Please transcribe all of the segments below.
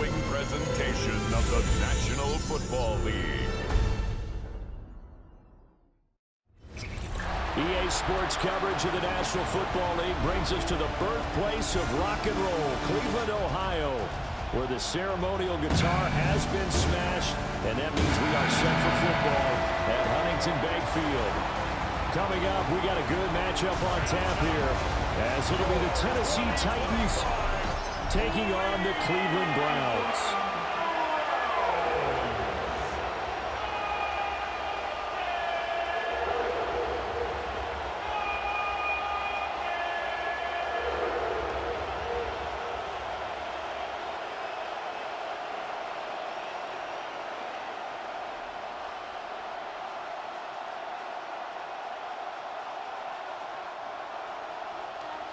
following presentation of the National Football League. EA Sports coverage of the National Football League brings us to the birthplace of rock and roll, Cleveland, Ohio, where the ceremonial guitar has been smashed, and that means we are set for football at Huntington Bank Field. Coming up, we got a good matchup on tap here, as it'll be the Tennessee Titans taking on the Cleveland Browns.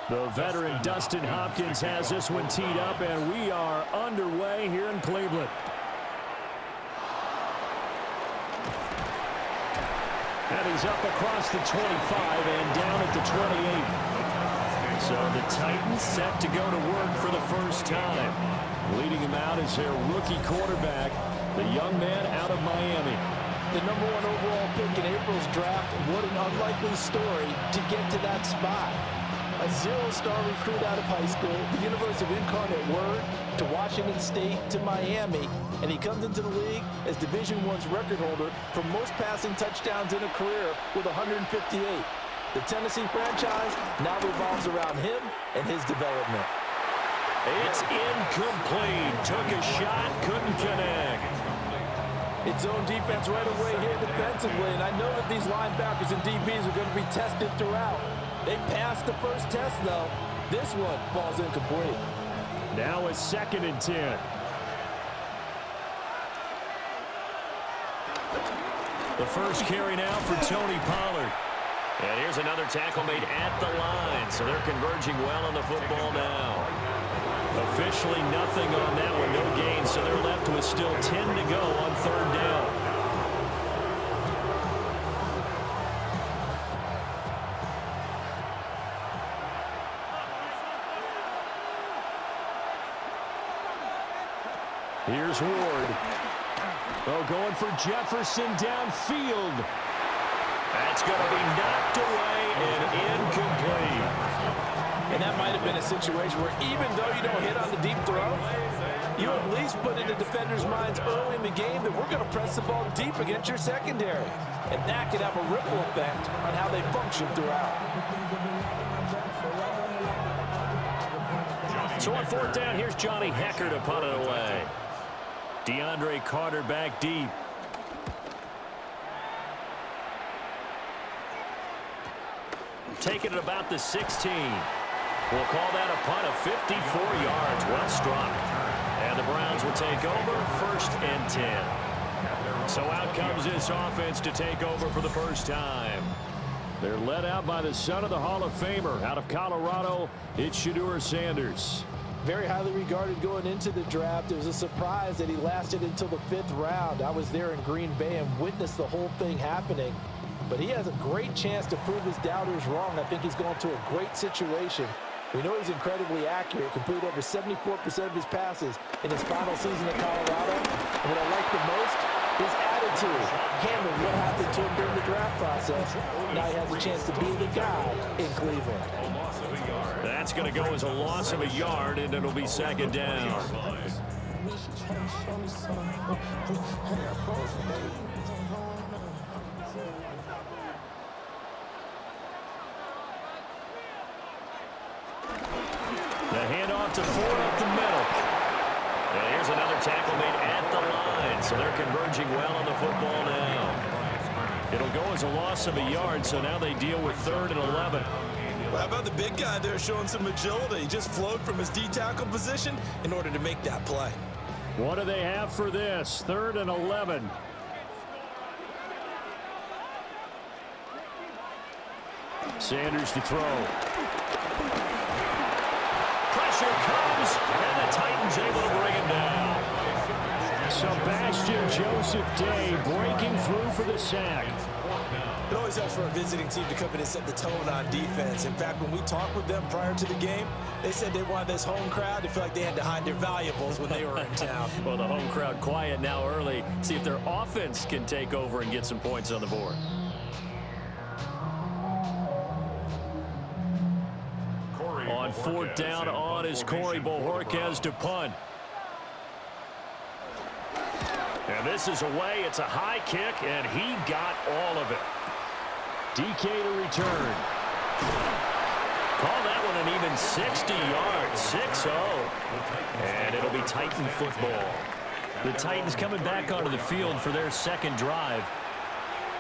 The veteran Dustin Hopkins has this one teed up, and we are underway here in Cleveland. And he's up across the 25 and down at the 28. So the Titans set to go to work for the first time. Leading him out is their rookie quarterback, the young man out of Miami. The #1 overall pick in April's draft. What an unlikely story to get to that spot. A zero-star recruit out of high school, the University of Incarnate Word, to Washington State, to Miami, and he comes into the league as Division I's record holder for most passing touchdowns in a career with 158. The Tennessee franchise now revolves around him and his development. It's incomplete. Took a shot, couldn't connect. Its own defense right away here defensively, and I know that these linebackers and DBs are going to be tested throughout. They passed the first test, though. This one falls incomplete. Now a 2nd and 10. The first carry now for Tony Pollard. And here's another tackle made at the line, so they're converging well on the football now. Officially nothing on that one, no gain, so they're left with still 10 to go on 3rd down. Here's Ward. Oh, going for Jefferson downfield. That's going to be knocked away and incomplete. And that might have been a situation where even though you don't hit on the deep throw, you at least put in the defenders' minds early in the game that we're going to press the ball deep against your secondary. And that can have a ripple effect on how they function throughout. So on 4th down, here's Johnny Hecker to punt it away. DeAndre Carter back deep. Taking it about the 16. We'll call that a punt of 54 yards. Well struck. And the Browns will take over 1st and 10. So out comes this offense to take over for the first time. They're led out by the son of the Hall of Famer. Out of Colorado, it's Shedeur Sanders. Very highly regarded going into the draft. It was a surprise that he lasted until the 5th round. I was there in Green Bay and witnessed the whole thing happening. But he has a great chance to prove his doubters wrong. I think he's going to a great situation. We know he's incredibly accurate, completed over 74% of his passes in his final season at Colorado. And what I like the most, his attitude, handling what happened to him during the draft process. Now he has a chance to be the guy in Cleveland. That's going to go as a loss of a yard, and it'll be 2nd down. The handoff to Ford up the middle. And here's another tackle made at the line, so they're converging well on the football now. It'll go as a loss of a yard, so now they deal with 3rd and 11. Well, how about the big guy there showing some agility? He just flowed from his D-tackle position in order to make that play. What do they have for this? 3rd and 11. Sanders to throw. Pressure comes, and the Titans able to bring him down. Sebastian Joseph Day breaking through for the sack. It always helps for a visiting team to come in and set the tone on defense. In fact, when we talked with them prior to the game, they said they wanted this home crowd to feel like they had to hide their valuables when they were in town. Well, the home crowd quiet now early. See if their offense can take over and get some points on the board. On fourth down on is Corey Bojorquez to punt. And this is away. It's a high kick, and he got all of it. DK to return. Call that one an even 60 yards, 6-0. And it'll be Titan football. The Titans coming back onto the field for their second drive.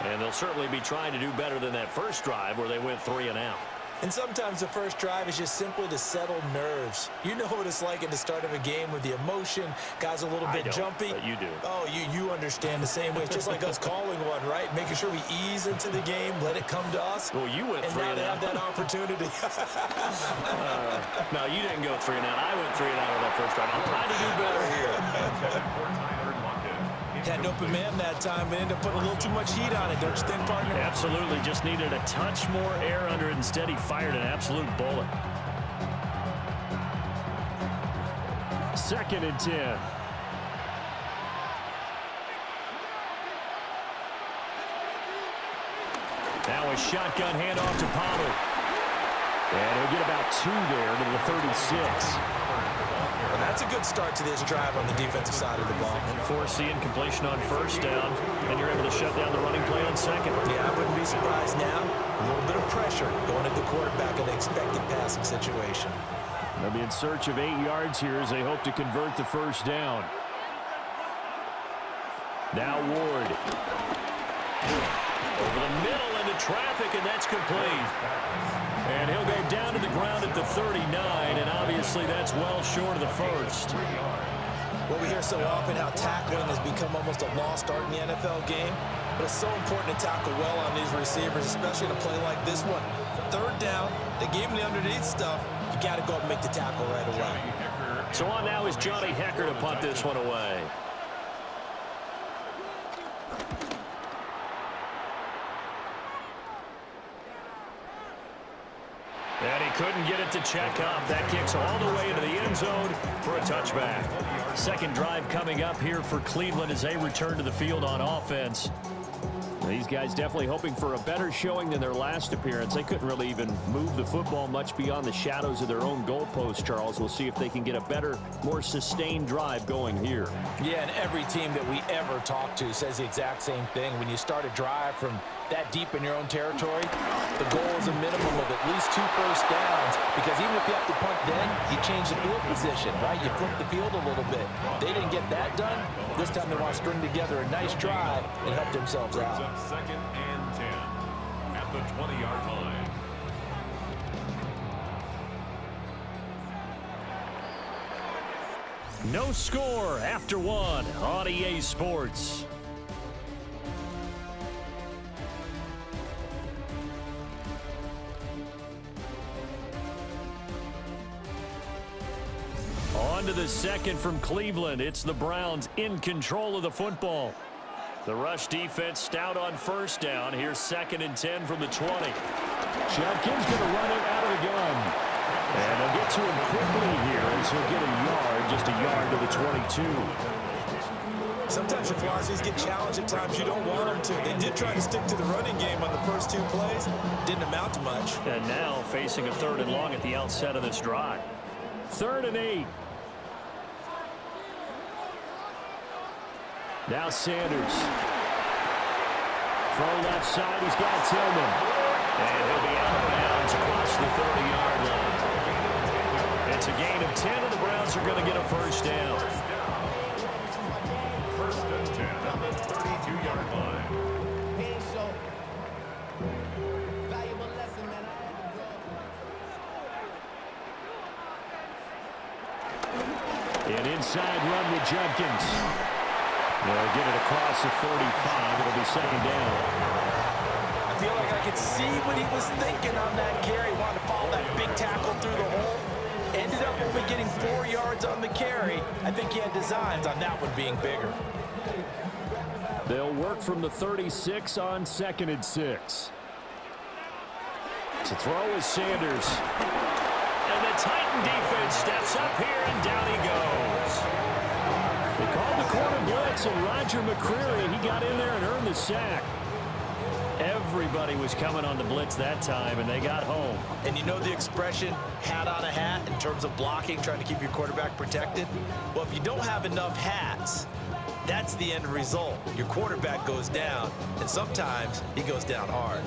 And they'll certainly be trying to do better than that first drive where they went 3 and out. And sometimes the first drive is just simply to settle nerves. You know what it's like at the start of a game with the emotion. Guys a little bit jumpy. But you do. Oh, you understand the same way. It's just like us calling one, right? Making sure we ease into the game, let it come to us. Well, you went 3 and out. And now they have that opportunity. No, you didn't go 3 and out. I went 3 and out on that first drive. I'm trying to do better here. Had an open man that time and ended up putting a little too much heat on it, don't you think, partner? Absolutely. Just needed a touch more air under it. Instead, he fired an absolute bullet. 2nd and 10. Now a shotgun handoff to Pollard. And he'll get about 2 there to the 36. Well, that's a good start to this drive on the defensive side of the ball. And forcing completion on first down, and you're able to shut down the running play on second. Yeah, I wouldn't be surprised now. A little bit of pressure going at the quarterback in an expected passing situation. They'll be in search of 8 yards here as they hope to convert the first down. Now Ward. Over the middle into traffic, and that's complete. And he'll go down to the ground at the 39, and obviously that's well short of the first. Well, we hear so often how tackling has become almost a lost art in the NFL game, but it's so important to tackle well on these receivers, especially in a play like this one. 3rd down, they gave him the underneath stuff. You got to go up and make the tackle right away. So on now is Johnny Hecker to punt this one away. And he couldn't get it to check up. That kicks all the way into the end zone for a touchback. Second drive coming up here for Cleveland as they return to the field on offense. These guys definitely hoping for a better showing than their last appearance. They couldn't really even move the football much beyond the shadows of their own goalpost, Charles. We'll see if they can get a better, more sustained drive going here. Yeah, and every team that we ever talk to says the exact same thing. When you start a drive from that deep in your own territory, the goal is a minimum of at least 2 first downs, because even if you have to punt then, you change the field position, right? You flip the field a little bit. They didn't get that done. This time they want to string together a nice drive and help themselves out. 2nd and 10 at the 20-yard line. No score after 1 on EA Sports. On to the second from Cleveland. It's the Browns in control of the football. The rush defense stout on first down. Here's 2nd and 10 from the 20. Judkins going to run it out of the gun. And they'll get to him quickly here as he'll get a yard, just a yard to the 22. Sometimes your philosophies get challenged at times you don't want them to. They did try to stick to the running game on the first 2 plays. Didn't amount to much. And now facing a 3rd and long at the outset of this drive. 3rd and 8. Now Sanders. From left side, he's got Tillman. And he'll be out of bounds across the 30-yard line. It's a gain of 10, and the Browns are going to get a first down. 1st and 10 on the 32-yard line. An inside run with Judkins. They'll get it across the 45. It'll be 2nd down. I feel like I could see what he was thinking on that carry. Wanted to follow that big tackle through the hole. Ended up only getting 4 yards on the carry. I think he had designs on that one being bigger. They'll work from the 36 on 2nd and 6. To throw is Sanders. And the Titan defense steps up here, and down he goes. They called the corner blitz, and Roger McCreary, he got in there and earned the sack. Everybody was coming on the blitz that time, and they got home. And you know the expression, hat on a hat, in terms of blocking, trying to keep your quarterback protected? Well, if you don't have enough hats, that's the end result. Your quarterback goes down, and sometimes he goes down hard.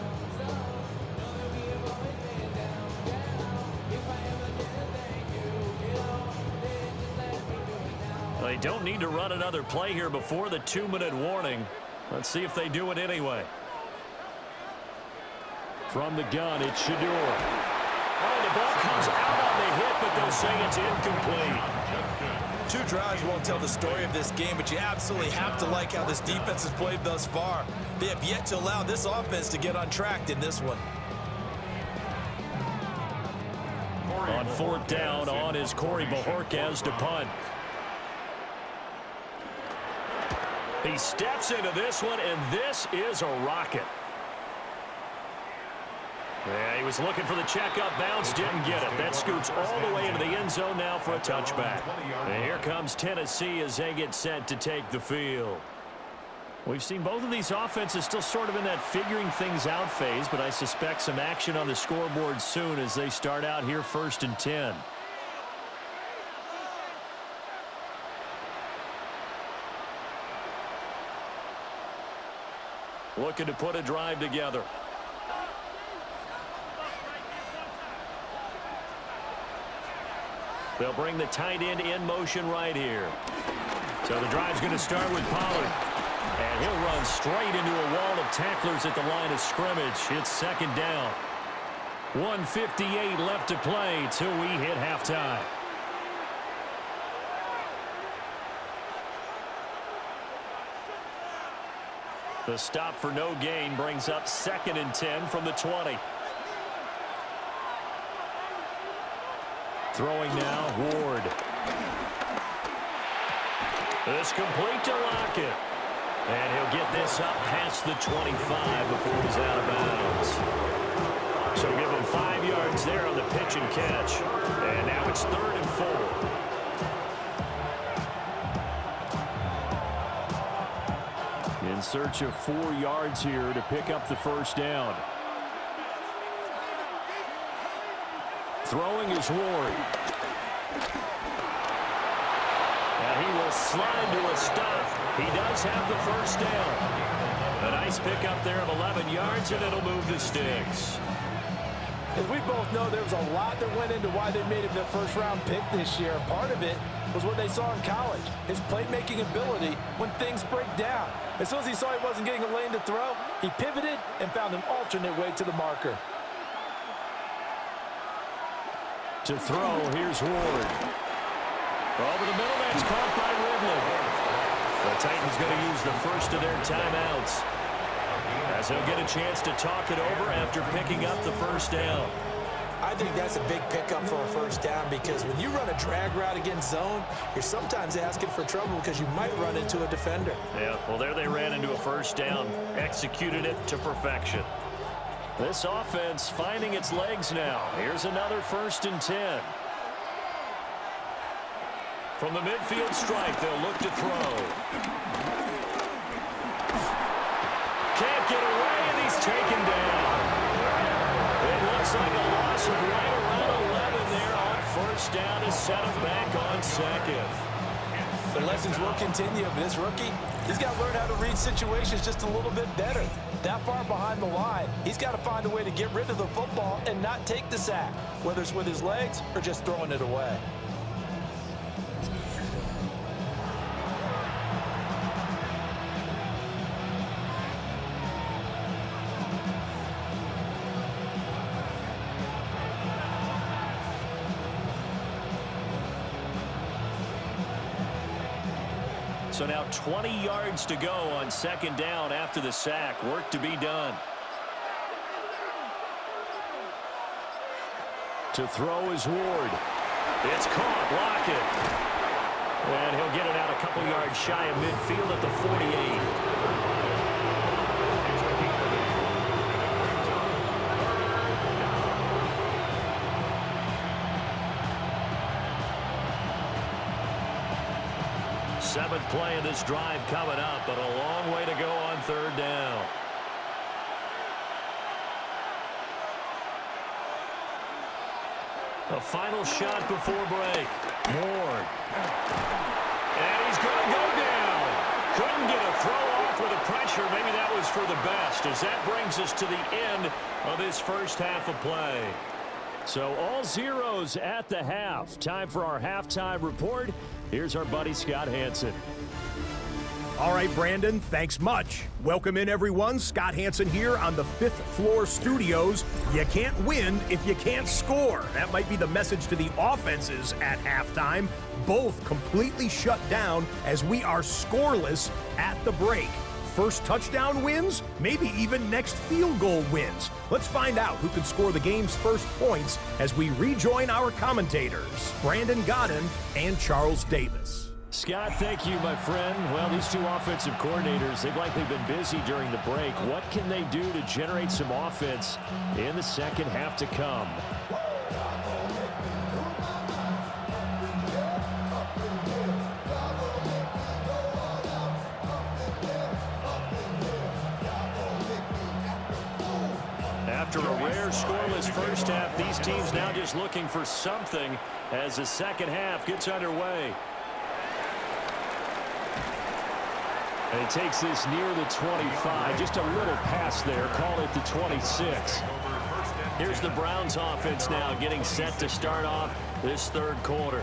They don't need to run another play here before the 2-minute warning. Let's see if they do it anyway. From the gun, it's Shador. Oh, the ball comes out on the hit, but they'll say it's incomplete. 2 drives won't tell the story of this game, but you absolutely have to like how this defense has played thus far. They have yet to allow this offense to get untracked in this one. On 4th down, on is Corey Bojorquez to punt. He steps into this one, and this is a rocket. Yeah, he was looking for the checkup bounce, didn't get it. That scoots all the way into the end zone now for a touchback. And here comes Tennessee as they get set to take the field. We've seen both of these offenses still sort of in that figuring things out phase, but I suspect some action on the scoreboard soon as they start out here 1st and 10. Looking to put a drive together. They'll bring the tight end in motion right here. So the drive's going to start with Pollard. And he'll run straight into a wall of tacklers at the line of scrimmage. It's 2nd down. 1:58 left to play till we hit halftime. The stop for no gain brings up 2nd and 10 from the 20. Throwing now, Ward. This complete to Lockett. And he'll get this up past the 25 before he's out of bounds. So give him 5 yards there on the pitch and catch. And now it's 3rd and 4. In search of 4 yards here to pick up the 1st down. Throwing is Ward. And he will slide to a stop. He does have the 1st down. A nice pickup there of 11 yards, and it'll move the sticks. As we both know, there was a lot that went into why they made him their 1st-round pick this year. Part of it was what they saw in college, his playmaking ability when things break down. As soon as he saw he wasn't getting a lane to throw, he pivoted and found an alternate way to the marker. To throw, here's Ward. Over the middle, that's caught by Ridley. The Titans going to use the first of their timeouts, as they'll get a chance to talk it over after picking up the 1st down. I think that's a big pickup for a 1st down, because when you run a drag route against zone, you're sometimes asking for trouble because you might run into a defender. Yeah, well, there they ran into a 1st down, executed it to perfection. This offense finding its legs now. Here's another 1st and 10. From the midfield stripe, they'll look to throw. Can't get away, and he's taken down. It looks like a loss of right around 11 there on 1st down to set him back on 2nd. The lessons will continue of this rookie. He's got to learn how to read situations just a little bit better. That far behind the line, he's got to find a way to get rid of the football and not take the sack, whether it's with his legs or just throwing it away. So now 20 yards to go on 2nd down after the sack. Work to be done. To throw is Ward. It's caught. And he'll get it out a couple yards shy of midfield at the 48. Seventh play of this drive coming up, but a long way to go on third down. A final shot before break. Ward. And he's going to go down. Couldn't get a throw off with the pressure. Maybe that was for the best, as that brings us to the end of this first half of play. So all zeros at the half. Time for our halftime report. Here's our buddy Scott Hanson. All right, Brandon, thanks much. Welcome in, everyone. Scott Hanson here on the 5th floor studios. You can't win if you can't score. That might be the message to the offenses at halftime. Both completely shut down as we are scoreless at the break. First touchdown wins, maybe even next field goal wins. Let's find out who can score the game's first points as we rejoin our commentators, Brandon Godden and Charles Davis. Scott, thank you, my friend. Well, these two offensive coordinators, they've likely been busy during the break. What can they do to generate some offense in the second half to come? After a rare scoreless first half, these teams now just looking for something as the second half gets underway. And he takes this near the 25. Just a little pass there. Call it the 26. Here's the Browns offense now getting set to start off this third quarter.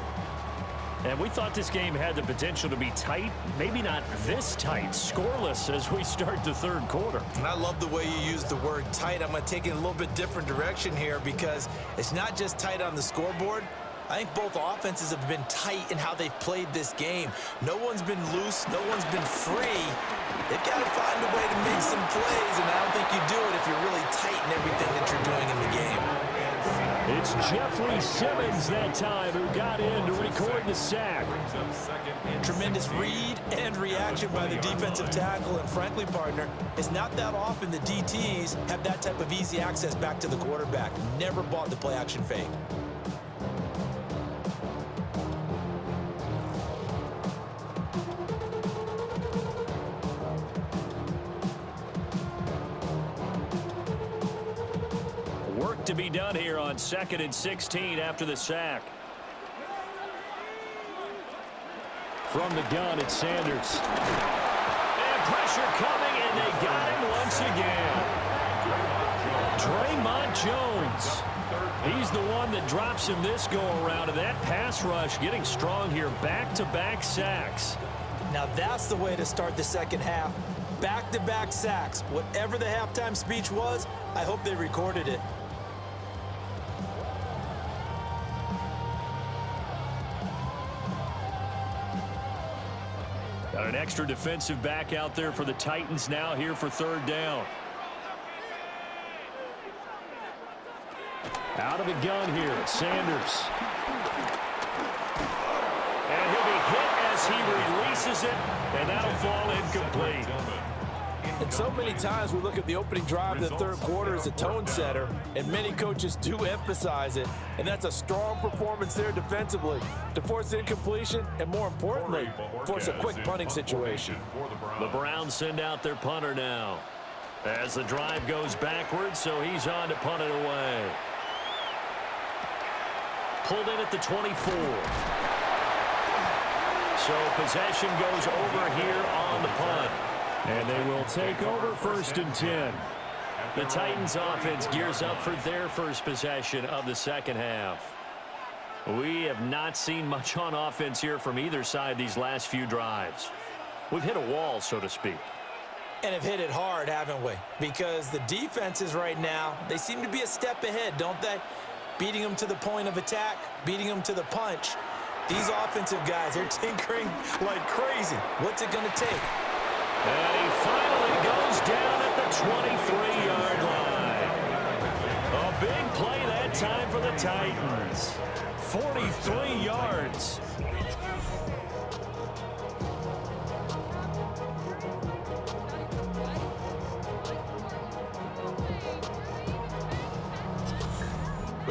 And we thought this game had the potential to be tight. Maybe not this tight. Scoreless as we start the third quarter. And I love the way you use the word tight. I'm going to take it in a little bit different direction here because it's not just tight on the scoreboard. I think both offenses have been tight in how they've played this game. No one's been loose. No one's been free. They've got to find a way to make some plays, and I don't think you do it if you're really tight in everything that you're doing in the game. It's Jeffrey Simmons that time who got in to record the sack. Tremendous read and reaction by the defensive tackle, and frankly, partner, it's not that often the DTs have that type of easy access back to the quarterback. Never bought the play-action fake. To be done here on 2nd and 16 after the sack. From the gun, it's Sanders. And pressure coming, and they got him once again. Draymond Jones. He's the one that drops him this go-around, and that pass rush getting strong here. Back-to-back sacks. Now that's the way to start the second half. Back-to-back sacks. Whatever the halftime speech was, I hope they recorded it. Got an extra defensive back out there for the Titans now here for third down. Out of the gun here, Sanders. And he'll be hit as he releases it, and that'll fall incomplete. And so many times we look at the opening drive of the third quarter as a tone setter, and many coaches do emphasize it, and that's a strong performance there defensively to force incompletion and, more importantly, force a quick punting situation. The Browns send out their punter now as the drive goes backwards, so he's on to punt it away. Pulled in at the 24. So possession goes over here on the punt. And they will take over 1st and 10. The Titans offense gears up for their first possession of the second half. We have not seen much on offense here from either side these last few drives. We've hit a wall, so to speak. And have hit it hard, haven't we? Because the defenses right now, they seem to be a step ahead, don't they? Beating them to the point of attack, beating them to the punch. These offensive guys, they're tinkering like crazy. What's it going to take? And he finally goes down at the 23-yard line. A big play that time for the Titans. 43 yards.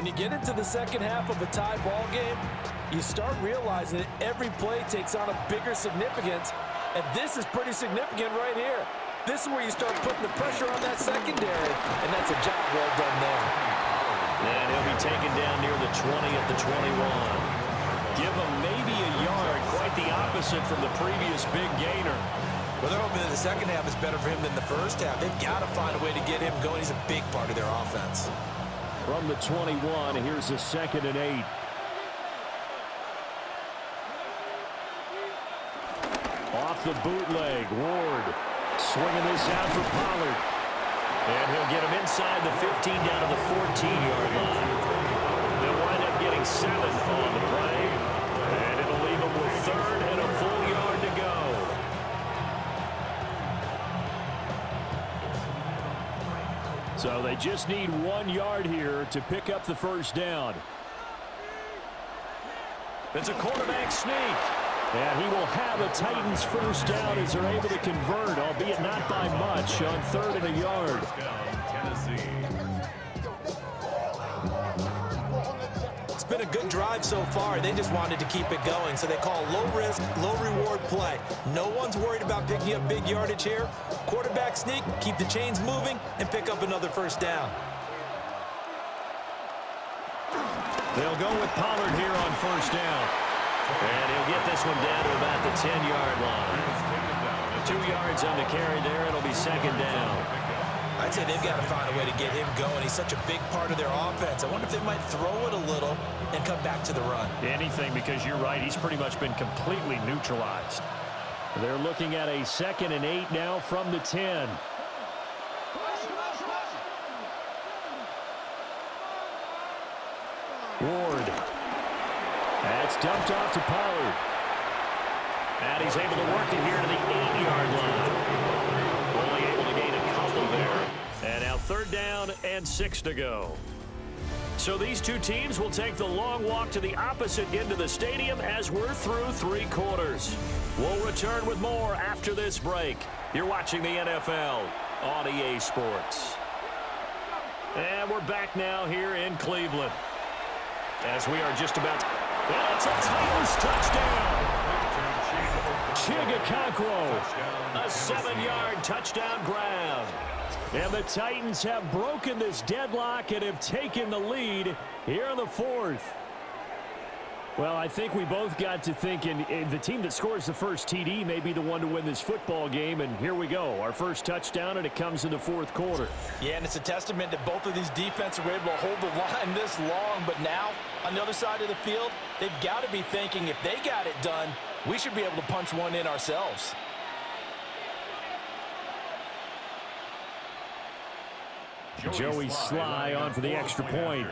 When you get into the second half of a tie ball game, you start realizing that every play takes on a bigger significance, and this is pretty significant right here. This is where you start putting the pressure on that secondary, and that's a job well done there. And he'll be taken down near the 20 at the 21. Give him maybe a yard, quite the opposite from the previous big gainer. Well, they're hoping that the second half is better for him than the first half. They've got to find a way to get him going. He's a big part of their offense. From the 21, here's a 2nd and 8. Off the bootleg, Ward swinging this out for Pollard. And he'll get him inside the 15 down to the 14-yard line. They'll wind up getting 7 on the play. And it'll leave them with 3rd and a full yard to go. So they just need 1 yard here to pick up the first down. It's a quarterback sneak. And he will have a Titans first down as they're able to convert, albeit not by much, on 3rd and a yard. It's been a good drive so far. They just wanted to keep it going, so they call low-risk, low-reward play. No one's worried about picking up big yardage here. Quarterback sneak, keep the chains moving, and pick up another first down. They'll go with Pollard here on first down. And he'll get this one down to about the 10-yard line. 2 yards on the carry there. It'll be 2nd down. I'd say they've got to find a way to get him going. He's such a big part of their offense. I wonder if they might throw it a little and come back to the run. Anything, because you're right. He's pretty much been completely neutralized. They're looking at a 2nd and 8 now from the 10. Ward. That's dumped off to Pollard. And he's able to work it here to the 8-yard line. Only able to gain a couple there. And now 3rd down and 6 to go. So these two teams will take the long walk to the opposite end of the stadium as we're through 3 quarters. We'll return with more after this break. You're watching the NFL on EA Sports. And we're back now here in Cleveland. As we are just about to... And it's a Titans touchdown. Chigakonkwo, a 7-yard touchdown grab. And the Titans have broken this deadlock and have taken the lead here in the 4th. Well, I think we both got to thinking the team that scores the first TD may be the one to win this football game, and here we go. Our first touchdown, and it comes in the 4th quarter. Yeah, and it's a testament that both of these defenses were able to hold the line this long, but now on the other side of the field, they've got to be thinking if they got it done, we should be able to punch one in ourselves. Joey Sly on for the extra point.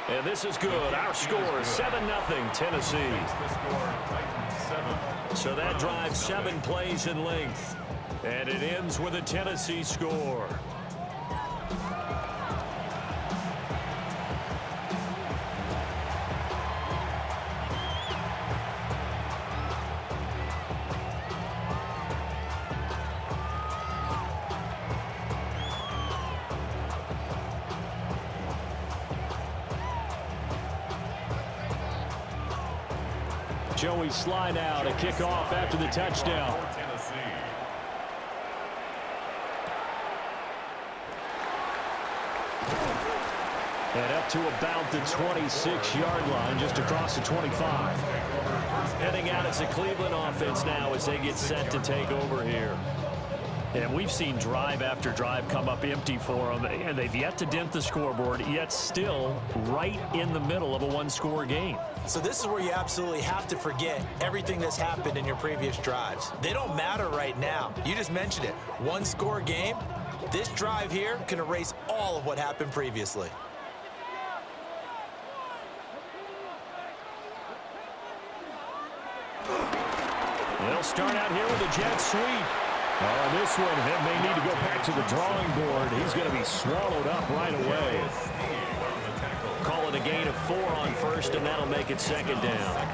And this is good. Our score, 7-0 Tennessee. So that drives 7 plays in length. And it ends with a Tennessee score. Joey Sly now to kick off after the touchdown. And up to about the 26-yard line, just across the 25. Heading out as a Cleveland offense now as they get set to take over here. And we've seen drive after drive come up empty for them, and they've yet to dent the scoreboard, yet still right in the middle of a 1-score game. So this is where you absolutely have to forget everything that's happened in your previous drives. They don't matter right now. You just mentioned it. 1-score game. This drive here can erase all of what happened previously. They'll start out here with a jet sweep. Oh, this one may need to go back to the drawing board. He's going to be swallowed up right away. Call it a gain of 4 on first, and that'll make it 2nd down.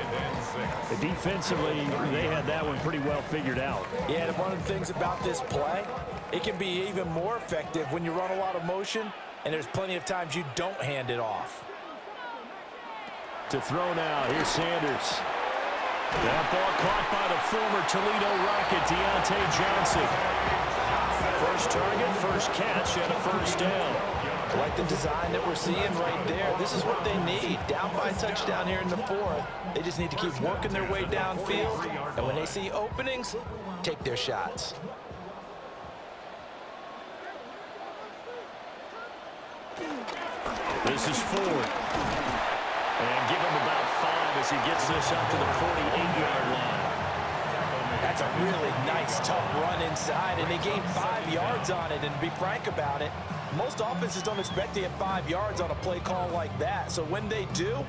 Defensively, they had that one pretty well figured out. Yeah, and one of the things about this play, It can be even more effective when you run a lot of motion, and there's plenty of times you don't hand it off. To throw now, here's Sanders. That ball caught by the former Toledo Rocket, Deontay Johnson. First target, first catch, and a first down. I like the design that we're seeing right there. This is what they need. Down by a touchdown here in the fourth. They just need to keep working their way downfield. And when they see openings, take their shots. This is Ford. And give him about 5 as he gets this up to the 48-yard line. That's a really nice, tough run inside, and they gained 5 yards on it. And to be frank about it, most offenses don't expect to get 5 yards on a play call like that. So when they do,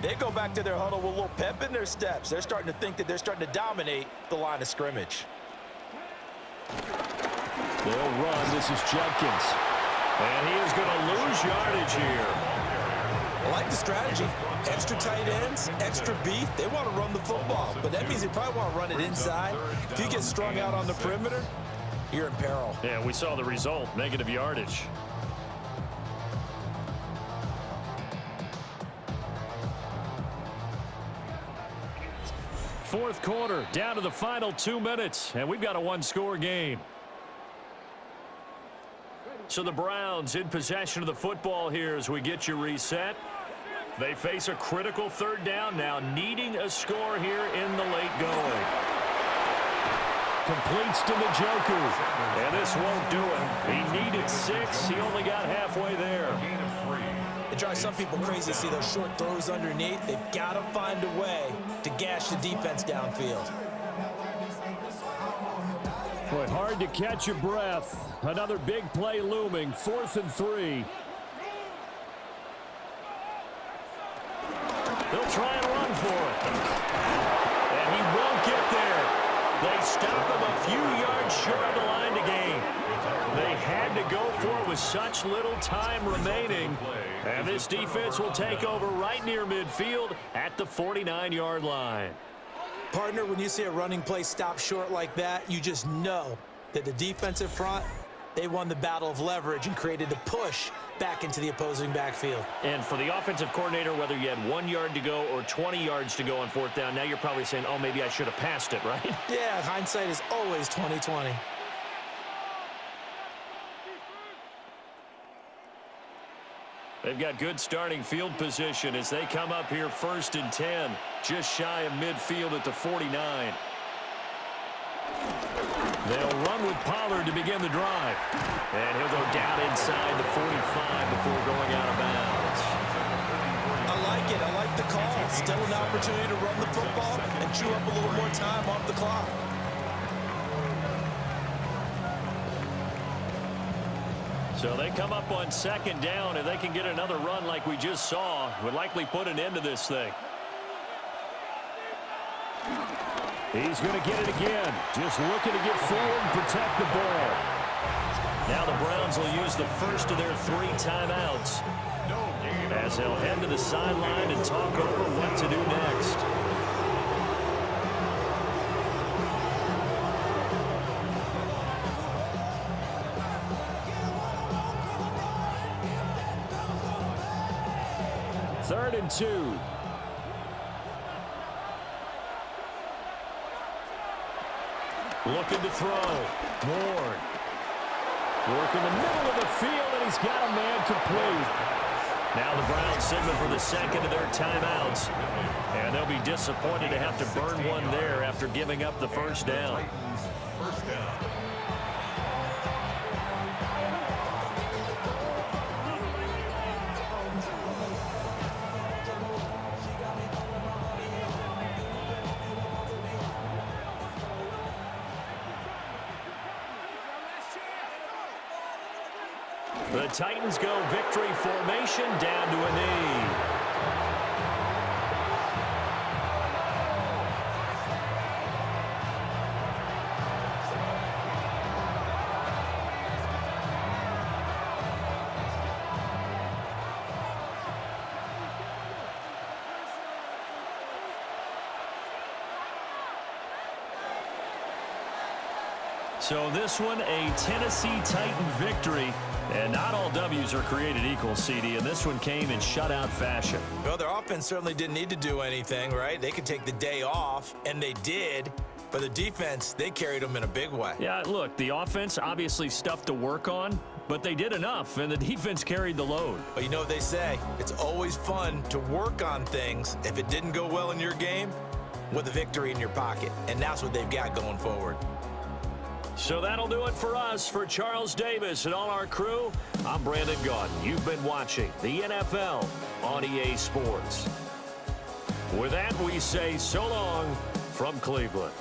they go back to their huddle with a little pep in their steps. They're starting to think that they're starting to dominate the line of scrimmage. They'll run. This is Judkins. And he is going to lose yardage here. I like the strategy. Extra tight ends, extra beef. They want to run the football, but that means they probably want to run it inside. If you get strung out on the perimeter, you're in peril. Yeah, we saw the result, negative yardage. Fourth quarter, down to the final 2 minutes, and we've got a one-score game. So the Browns in possession of the football here as we get you reset. They face a critical third down now, needing a score here in the late going. Completes to Njoku, and this won't do it. He needed 6. He only got halfway there. It drives some people crazy to see those short throws underneath. They've got to find a way to gash the defense downfield. Boy, hard to catch your breath. Another big play looming, 4th and 3. They'll try and run for it. And he won't get there. They stop him a few yards short of the line to gain. They had to go for it with such little time remaining. And this defense will take over right near midfield at the 49-yard line. Partner, when you see a running play stop short like that, you just know that the defensive front, they won the battle of leverage and created the push back into the opposing backfield. And for the offensive coordinator, whether you had 1 yard to go or 20 yards to go on fourth down, now you're probably saying, oh, maybe I should have passed it, right? Yeah, hindsight is always 20/20. They've got good starting field position as they come up here 1st and 10, just shy of midfield at the 49. They'll run with Pollard to begin the drive. And he'll go down inside the 45 before going out of bounds. I like it. I like the call. Still an opportunity to run the football and chew up a little more time off the clock. So they come up on 2nd down, and they can get another run like we just saw. Would likely put an end to this thing. He's going to get it again. Just looking to get forward and protect the ball. Now the Browns will use the first of their 3 timeouts as they'll head to the sideline and talk over what to do next. Third and 2. Looking to throw. Ward. Working the middle of the field, and he's got a man complete. Now the Browns signal for the 2nd of their timeouts. And they'll be disappointed to have to burn one there after giving up the first down. The Titans go victory formation down to a knee. So this one, a Tennessee Titan victory. And not all W's are created equal, CD, and this one came in shutout fashion. Well, their offense certainly didn't need to do anything, right? They could take the day off, and they did. But the defense, they carried them in a big way. Yeah, look, the offense, obviously stuff to work on, but they did enough, and the defense carried the load. But you know what they say, it's always fun to work on things if it didn't go well in your game with a victory in your pocket. And that's what they've got going forward. So that'll do it for us. For Charles Davis and all our crew, I'm Brandon Gaudin. You've been watching the NFL on EA Sports. With that, we say so long from Cleveland.